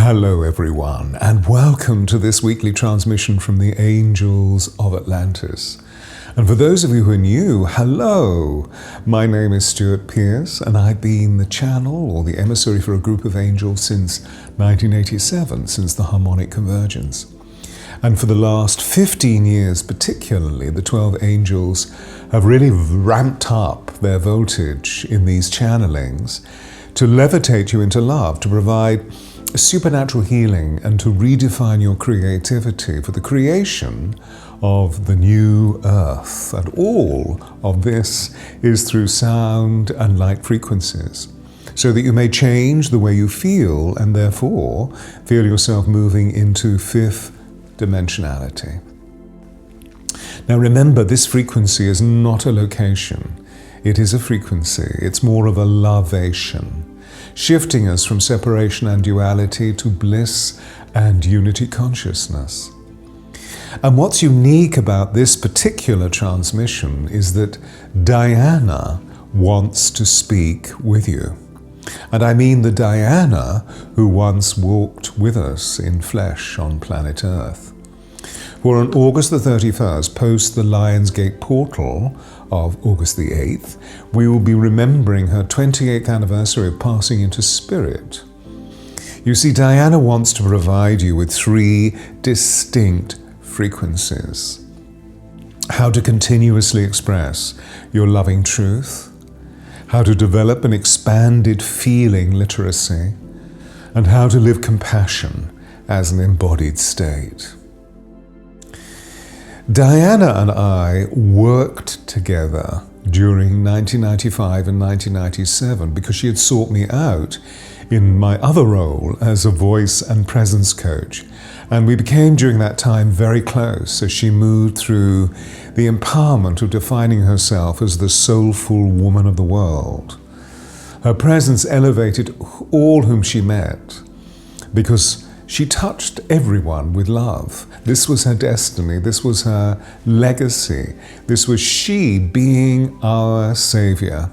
Hello everyone, and welcome to this weekly transmission from the Angels of Atlantis. And for those of you who are new, hello! My name is Stewart, Pearce, and I've been the channel or the emissary for a group of angels since 1987, since the harmonic convergence. And for the last 15 years particularly, the 12 angels have really ramped up their voltage in these channelings to levitate you into love, to provide supernatural healing and to redefine your creativity for the creation of the new earth. And all of this is through sound and light frequencies, so that you may change the way you feel and therefore feel yourself moving into fifth dimensionality. Now remember, this frequency is not a location. It is a frequency. It's more of a lavation, shifting us from separation and duality to bliss and unity consciousness. And what's unique about this particular transmission is that Diana wants to speak with you. And I mean the Diana who once walked with us in flesh on planet Earth. For on August the 31st, post the Lion's Gate portal of August the 8th, we will be remembering her 28th anniversary of passing into spirit. You see, Diana wants to provide you with three distinct frequencies. How to continuously express your loving truth, how to develop an expanded feeling literacy, and how to live compassion as an embodied state. Diana and I worked together during 1995 and 1997 because she had sought me out in my other role as a voice and presence coach. And we became during that time very close as she moved through the empowerment of defining herself as the soulful woman of the world. Her presence elevated all whom she met because she touched everyone with love. This was her destiny. This was her legacy. This was she being our savior.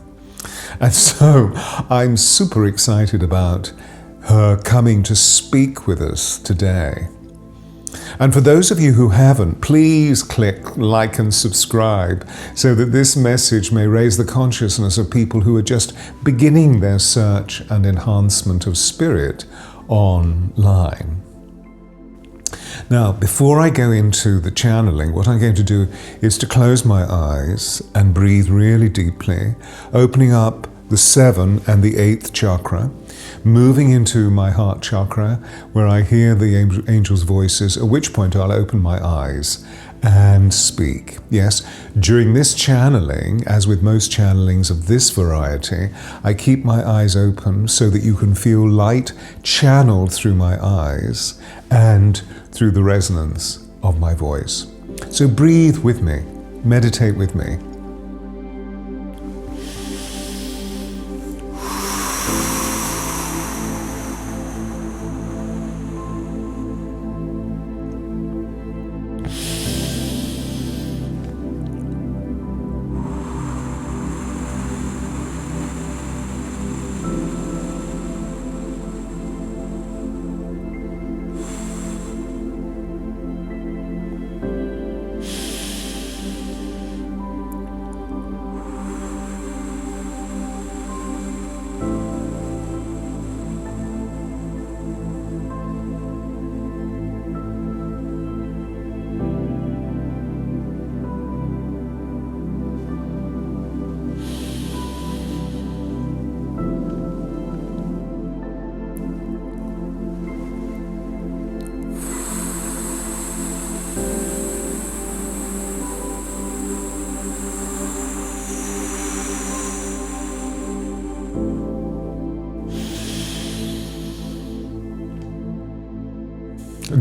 And so I'm super excited about her coming to speak with us today. And for those of you who haven't, please click like and subscribe so that this message may raise the consciousness of people who are just beginning their search and enhancement of spirit online. Now, before I go into the channeling, what I'm going to do is to close my eyes and breathe really deeply, opening up the 7th and the 8th chakra, moving into my heart chakra where I hear the angels' voices, at which point I'll open my eyes and speak. Yes, during this channeling, as with most channelings of this variety, I keep my eyes open so that you can feel light channeled through my eyes and through the resonance of my voice. So breathe with me, meditate with me.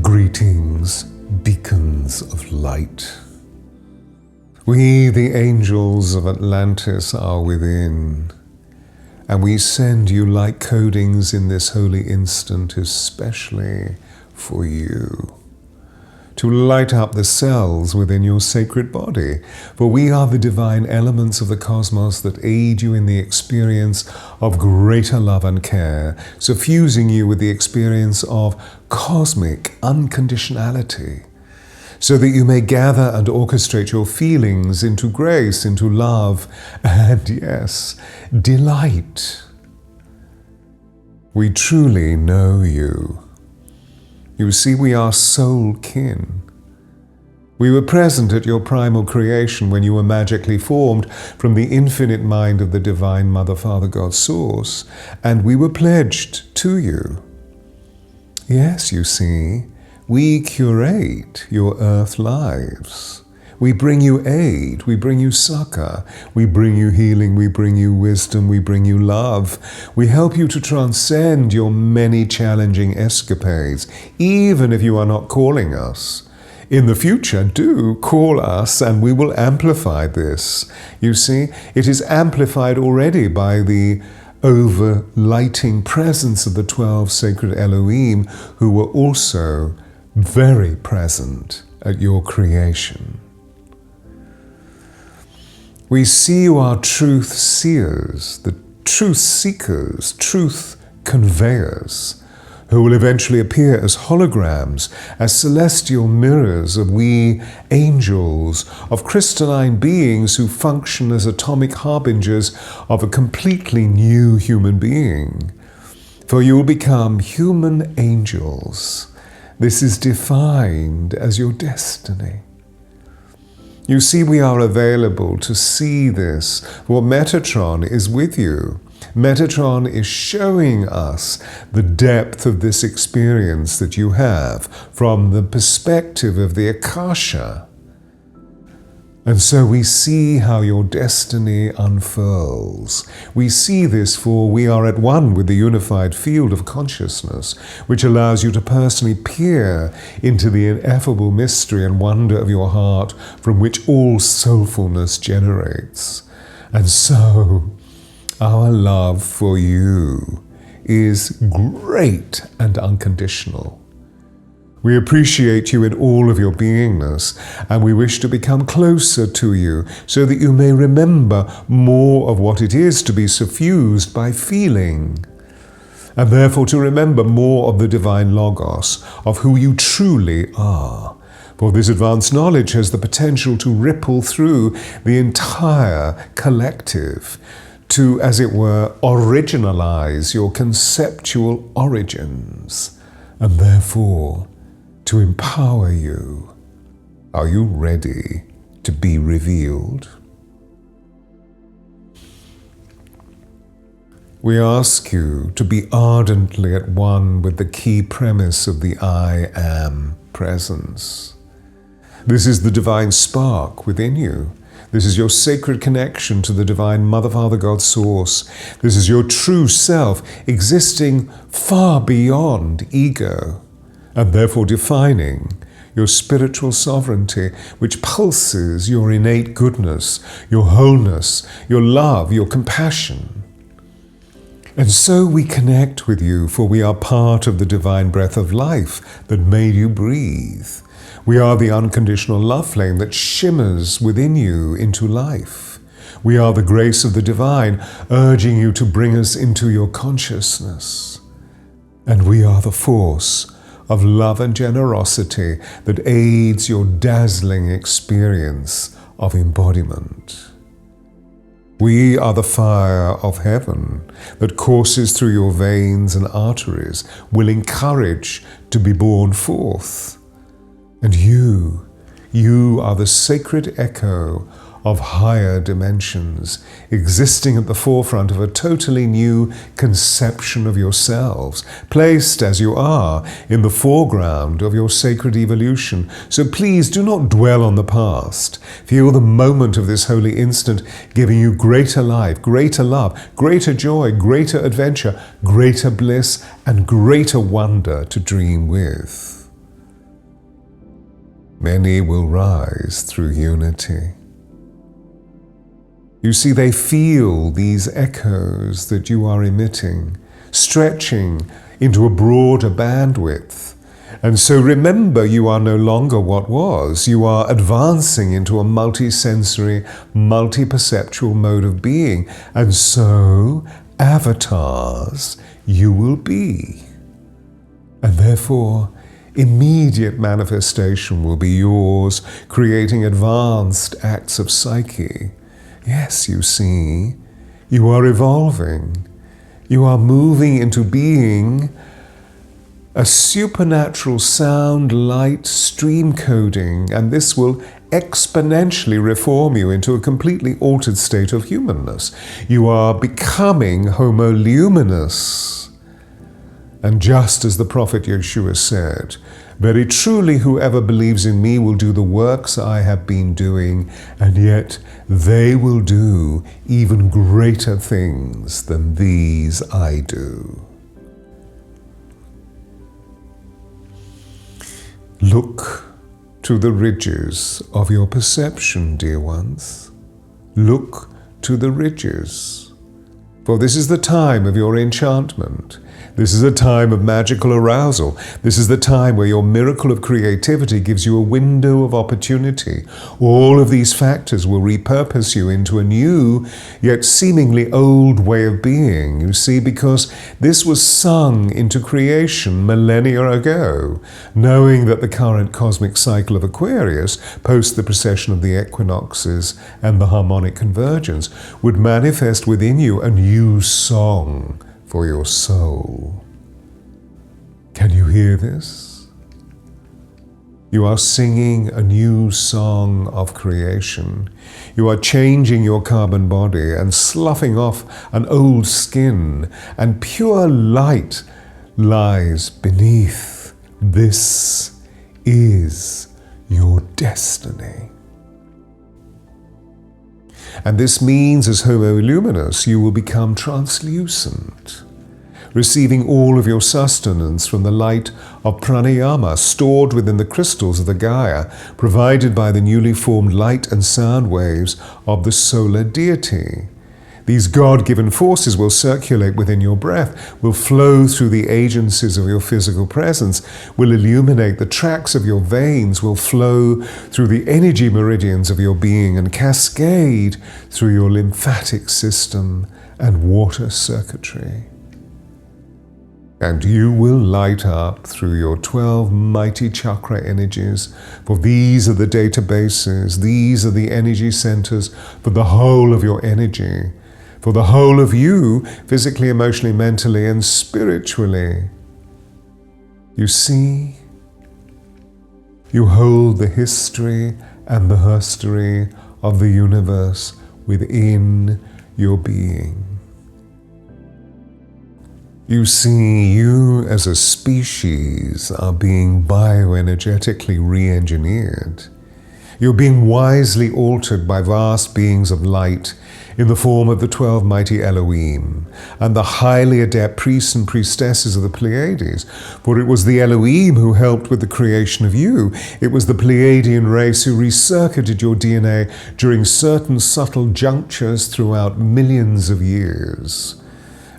Greetings, beacons of light. We, the Angels of Atlantis, are within, and we send you light codings in this holy instant, especially for you, to light up the cells within your sacred body. For we are the divine elements of the cosmos that aid you in the experience of greater love and care, suffusing you with the experience of cosmic unconditionality, so that you may gather and orchestrate your feelings into grace, into love, and yes, delight. We truly know you. You see, we are soul kin. We were present at your primal creation when you were magically formed from the infinite mind of the divine Mother, Father, God, Source, and we were pledged to you. Yes, you see, we curate your earth lives. We bring you aid, we bring you succor, we bring you healing, we bring you wisdom, we bring you love. We help you to transcend your many challenging escapades, even if you are not calling us. In the future, do call us and we will amplify this. You see, it is amplified already by the over-lighting presence of the 12 sacred Elohim, who were also very present at your creation. We see you are truth seers, the truth seekers, truth conveyors, who will eventually appear as holograms, as celestial mirrors of we angels, of crystalline beings who function as atomic harbingers of a completely new human being. For you will become human angels. This is defined as your destiny. You see, we are available to see this, for Metatron is with you. Metatron is showing us the depth of this experience that you have from the perspective of the Akasha. And so we see how your destiny unfurls. We see this, for we are at one with the unified field of consciousness, which allows you to personally peer into the ineffable mystery and wonder of your heart from which all soulfulness generates. And so, our love for you is great and unconditional. We appreciate you in all of your beingness, and we wish to become closer to you so that you may remember more of what it is to be suffused by feeling, and therefore to remember more of the divine Logos, of who you truly are. For this advanced knowledge has the potential to ripple through the entire collective, to, as it were, originalize your conceptual origins, and therefore to empower you. Are you ready to be revealed? We ask you to be ardently at one with the key premise of the I Am presence. This is the divine spark within you. This is your sacred connection to the divine Mother, Father, God, Source. This is your true self, existing far beyond ego, and therefore defining your spiritual sovereignty, which pulses your innate goodness, your wholeness, your love, your compassion. And so we connect with you, for we are part of the divine breath of life that made you breathe. We are the unconditional love flame that shimmers within you into life. We are the grace of the divine, urging you to bring us into your consciousness. And we are the force of love and generosity that aids your dazzling experience of embodiment. We are the fire of heaven that courses through your veins and arteries, willing courage to be born forth. And you are the sacred echo of higher dimensions, existing at the forefront of a totally new conception of yourselves, placed as you are in the foreground of your sacred evolution. So please do not dwell on the past. Feel the moment of this holy instant giving you greater life, greater love, greater joy, greater adventure, greater bliss, and greater wonder to dream with. Many will rise through unity. You see, they feel these echoes that you are emitting, stretching into a broader bandwidth, And so remember, you are no longer what was. You are advancing into a multi-sensory, multi-perceptual mode of being. And so, avatars you will be. And therefore, immediate manifestation will be yours, creating advanced acts of psyche. Yes, you see, you are evolving. You are moving into being a supernatural sound, light, stream coding, and this will exponentially reform you into a completely altered state of humanness. You are becoming Homo luminous. And just as the prophet Yeshua said, very truly whoever believes in me will do the works I have been doing, and yet they will do even greater things than these I do. Look to the ridges of your perception, dear ones. Look to the ridges. For this is the time of your enchantment. This is a time of magical arousal. This is the time where your miracle of creativity gives you a window of opportunity. All of these factors will repurpose you into a new, yet seemingly old way of being, you see, because this was sung into creation millennia ago, knowing that the current cosmic cycle of Aquarius, post the precession of the equinoxes and the harmonic convergence, would manifest within you a new song for your soul. Can you hear this? You are singing a new song of creation. You are changing your carbon body and sloughing off an old skin, and pure light lies beneath. This is your destiny. And this means, as Homo luminous, you will become translucent, receiving all of your sustenance from the light of pranayama stored within the crystals of the Gaia, provided by the newly formed light and sound waves of the solar deity. These God-given forces will circulate within your breath, will flow through the agencies of your physical presence, will illuminate the tracks of your veins, will flow through the energy meridians of your being and cascade through your lymphatic system and water circuitry. And you will light up through your 12 mighty chakra energies, for these are the databases, these are the energy centers for the whole of your energy, for the whole of you, physically, emotionally, mentally, and spiritually. You see, you hold the history and the herstory of the universe within your being. You see, you as a species are being bioenergetically re-engineered. You're being wisely altered by vast beings of light in the form of the 12 mighty Elohim and the highly adept priests and priestesses of the Pleiades. For it was the Elohim who helped with the creation of you. It was the Pleiadian race who recircuited your DNA during certain subtle junctures throughout millions of years.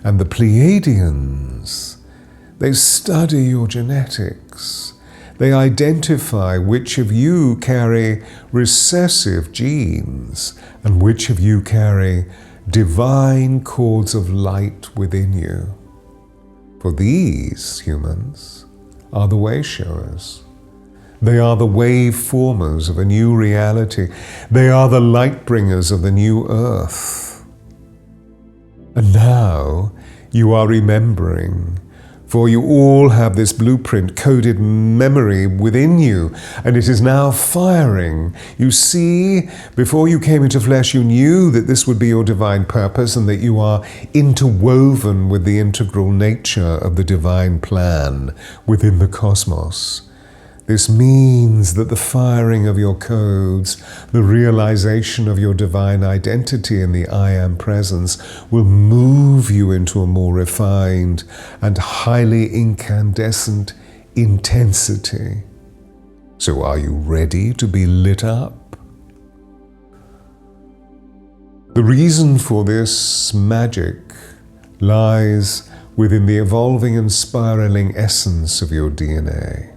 And the Pleiadians, they study your genetics. They identify which of you carry recessive genes and which of you carry divine cords of light within you. For these humans are the way showers. They are the wave formers of a new reality. They are the light bringers of the new earth. And now you are remembering, for you all have this blueprint coded memory within you, and it is now firing. You see, before you came into flesh, you knew that this would be your divine purpose and that you are interwoven with the integral nature of the divine plan within the cosmos. This means that the firing of your codes, the realization of your divine identity in the I Am presence will move you into a more refined and highly incandescent intensity. So are you ready to be lit up? The reason for this magic lies within the evolving and spiraling essence of your DNA.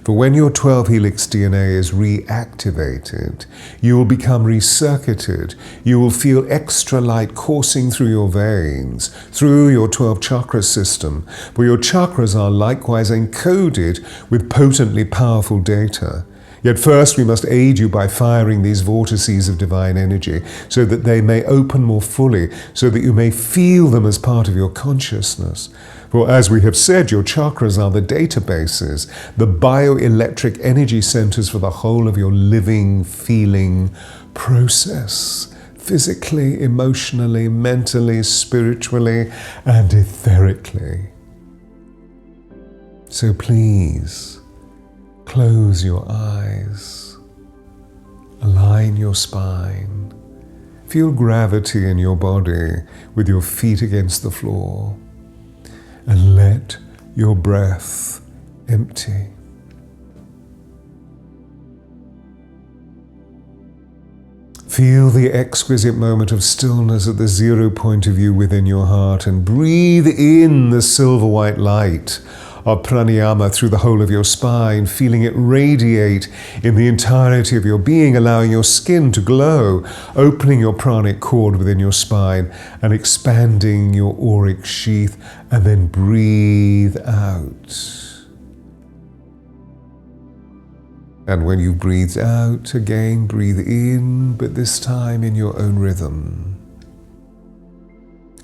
For when your 12 helix DNA is reactivated, you will become recircuited. You will feel extra light coursing through your veins, through your 12 chakra system, for your chakras are likewise encoded with potently powerful data. Yet first we must aid you by firing these vortices of divine energy so that they may open more fully, so that you may feel them as part of your consciousness. For as we have said, your chakras are the databases, the bioelectric energy centers for the whole of your living, feeling process, physically, emotionally, mentally, spiritually, and etherically. So please, close your eyes, align your spine, feel gravity in your body with your feet against the floor, and let your breath empty. Feel the exquisite moment of stillness at the 0 point of view within your heart, and breathe in the silver white light of pranayama through the whole of your spine, feeling it radiate in the entirety of your being, allowing your skin to glow, opening your pranic cord within your spine and expanding your auric sheath, and then breathe out. And when you've breathed out, again breathe in, but this time in your own rhythm.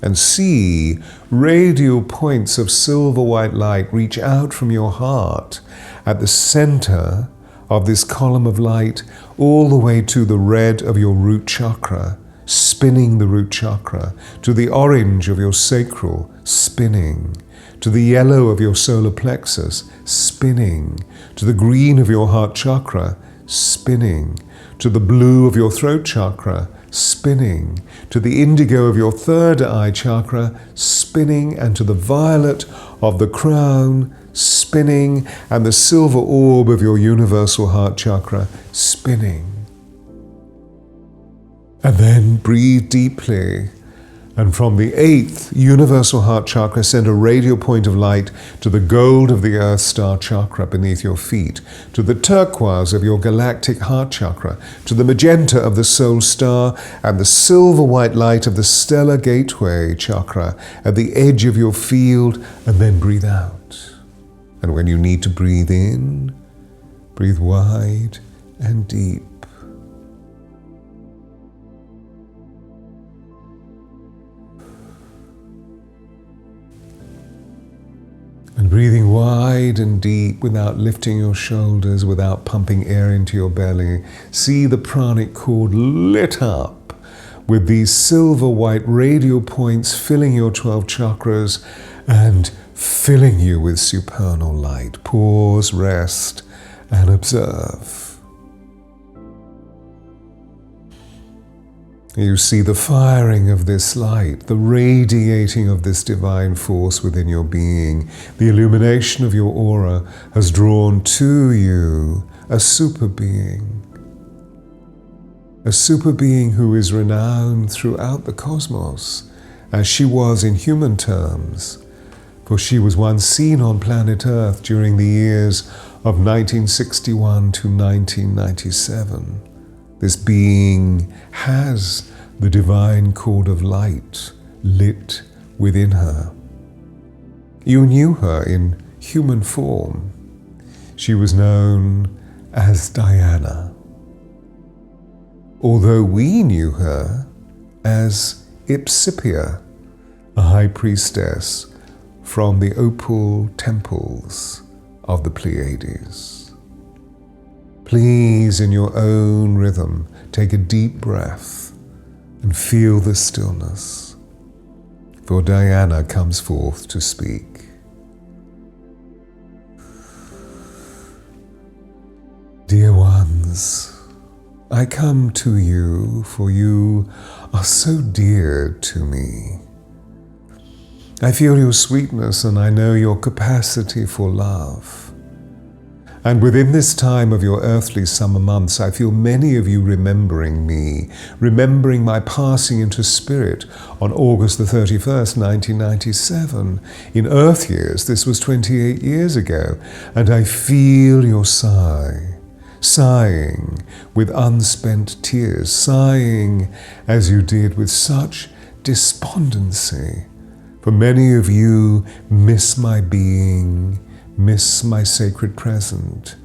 And see radial points of silver white light reach out from your heart at the center of this column of light all the way to the red of your root chakra, spinning the root chakra, to the orange of your sacral, spinning, to the yellow of your solar plexus, spinning, to the green of your heart chakra, spinning, to the blue of your throat chakra, spinning, to the indigo of your third eye chakra, spinning, and to the violet of the crown, spinning, and the silver orb of your universal heart chakra, spinning. And then breathe deeply, and from the 8th universal heart chakra send a radial point of light to the gold of the earth star chakra beneath your feet, to the turquoise of your galactic heart chakra, to the magenta of the soul star, and the silver white light of the stellar gateway chakra at the edge of your field, and then breathe out. And when you need to breathe in, breathe wide and deep. And breathing wide and deep without lifting your shoulders, without pumping air into your belly, see the pranic cord lit up with these silver white radial points filling your 12 chakras and filling you with supernal light. Pause, rest, and observe. You see the firing of this light, the radiating of this divine force within your being. The illumination of your aura has drawn to you a super being who is renowned throughout the cosmos, as she was in human terms, for she was once seen on planet Earth during the years of 1961 to 1997. This being has the divine cord of light lit within her. You knew her in human form. She was known as Diana, although we knew her as Ipzipia, a high priestess from the opal temples of the Pleiades. Please, in your own rhythm, take a deep breath and feel the stillness, for Diana comes forth to speak. Dear ones, I come to you, for you are so dear to me. I feel your sweetness and I know your capacity for love. And within this time of your earthly summer months, I feel many of you remembering me, remembering my passing into spirit on August the 31st, 1997. In Earth years, this was 28 years ago, and I feel your sigh, sighing with unspent tears, sighing as you did with such despondency. For many of you miss my being, miss my sacred present.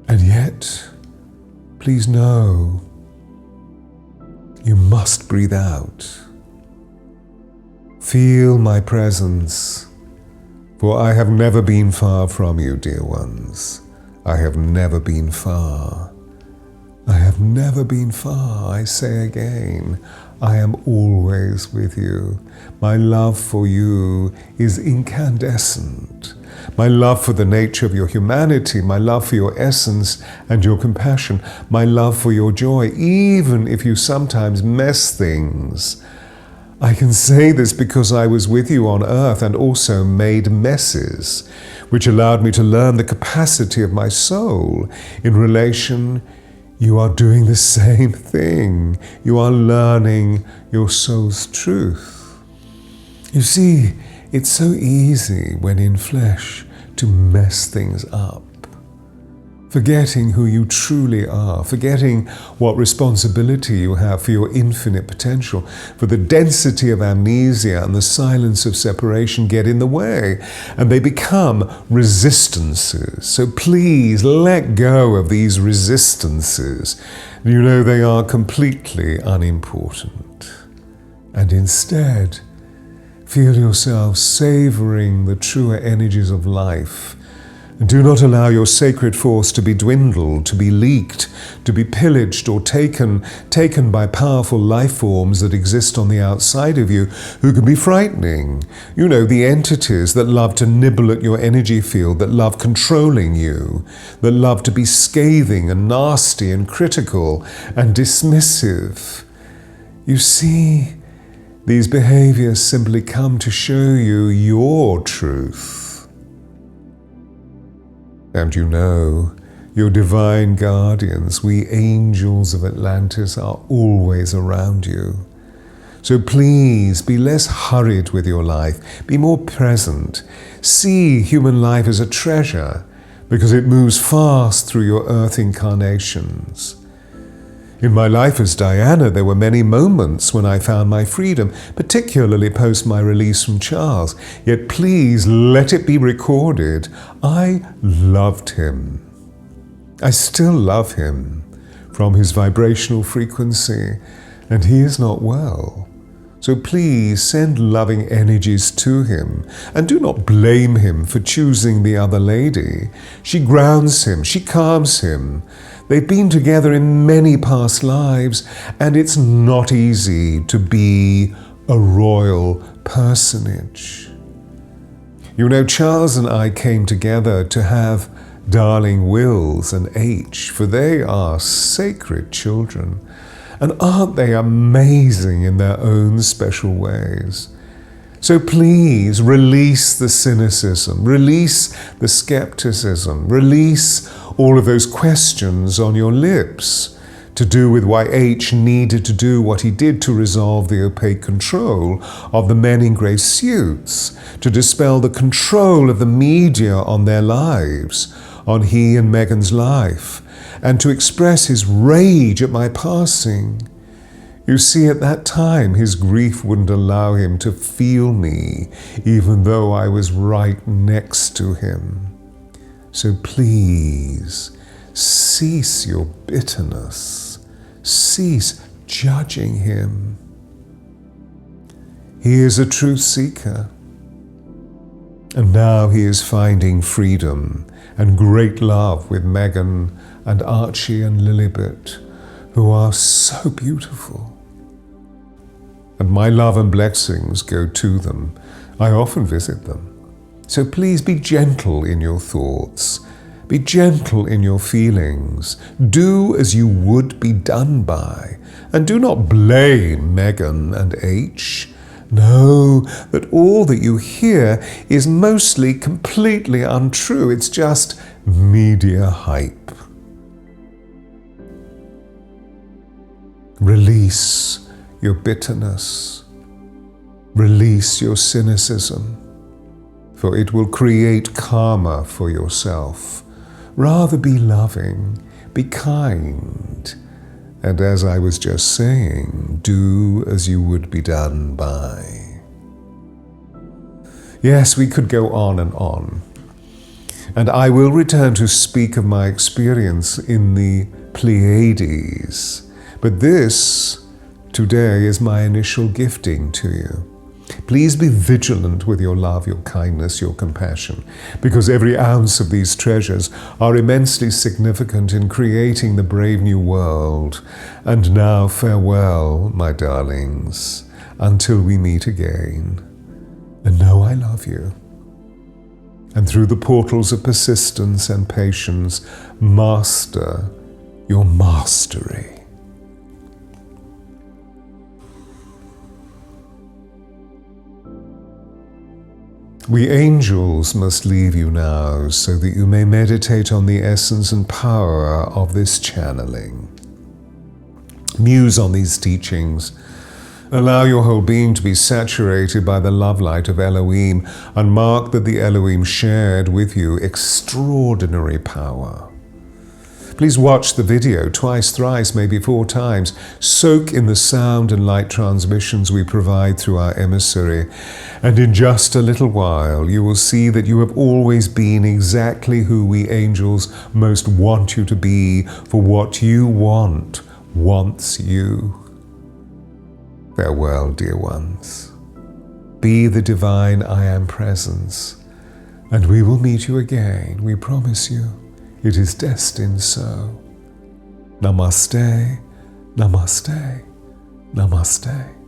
And yet, please know, you must breathe out. Feel my presence, for I have never been far from you, dear ones. I have never been far. I have never been far, I say again. I am always with you. My love for you is incandescent. My love for the nature of your humanity, my love for your essence and your compassion, my love for your joy, even if you sometimes mess things. I can say this because I was with you on earth and also made messes, which allowed me to learn the capacity of my soul in relation. You are doing the same thing. You are learning your soul's truth. You see, it's so easy when in flesh to mess things up, forgetting who you truly are, forgetting what responsibility you have for your infinite potential, for the density of amnesia and the silence of separation get in the way, and they become resistances. So please let go of these resistances. You know they are completely unimportant. And instead, feel yourself savoring the truer energies of life. And do not allow your sacred force to be dwindled, to be leaked, to be pillaged or taken by powerful life forms that exist on the outside of you who can be frightening. You know, the entities that love to nibble at your energy field, that love controlling you, that love to be scathing and nasty and critical and dismissive. You see, these behaviors simply come to show you your truth. And you know, your divine guardians, we angels of Atlantis, are always around you. So please be less hurried with your life, be more present. See human life as a treasure because it moves fast through your earth incarnations. In my life as Diana, there were many moments when I found my freedom, particularly post my release from Charles. Yet please let it be recorded, I loved him. I still love him from his vibrational frequency, and he is not well. So please send loving energies to him, and do not blame him for choosing the other lady. She grounds him, she calms him. They've been together in many past lives, and it's not easy to be a royal personage. You know, Charles and I came together to have darling Wills and H, for they are sacred children. And aren't they amazing in their own special ways? So please release the cynicism, release the skepticism, release all of those questions on your lips to do with why H needed to do what he did to resolve the opaque control of the men in grey suits, to dispel the control of the media on their lives, on he and Meghan's life, and to express his rage at my passing. You see, at that time, his grief wouldn't allow him to feel me, even though I was right next to him. So please, cease your bitterness. Cease judging him. He is a truth seeker. And now he is finding freedom and great love with Meghan and Archie and Lilibet, who are so beautiful. And my love and blessings go to them. I often visit them. So please be gentle in your thoughts. Be gentle in your feelings. Do as you would be done by. And do not blame Meghan and H. Know that all that you hear is mostly completely untrue. It's just media hype. Release your bitterness. Release your cynicism, for it will create karma for yourself. Rather be loving, be kind, and as I was just saying, do as you would be done by. Yes, we could go on, and I will return to speak of my experience in the Pleiades, but this today is my initial gifting to you. Please be vigilant with your love, your kindness, your compassion, because every ounce of these treasures are immensely significant in creating the brave new world. And now farewell, my darlings, until we meet again. And know I love you. And through the portals of persistence and patience, master your mastery. We angels must leave you now so that you may meditate on the essence and power of this channeling. Muse on these teachings. Allow your whole being to be saturated by the love light of Elohim, and mark that the Elohim shared with you extraordinary power. Please watch the video twice, thrice, maybe 4 times. Soak in the sound and light transmissions we provide through our emissary. And in just a little while, you will see that you have always been exactly who we angels most want you to be, for what you want wants you. Farewell, dear ones. Be the divine I Am presence, and we will meet you again, we promise you. It is destined so. Namaste, namaste, namaste.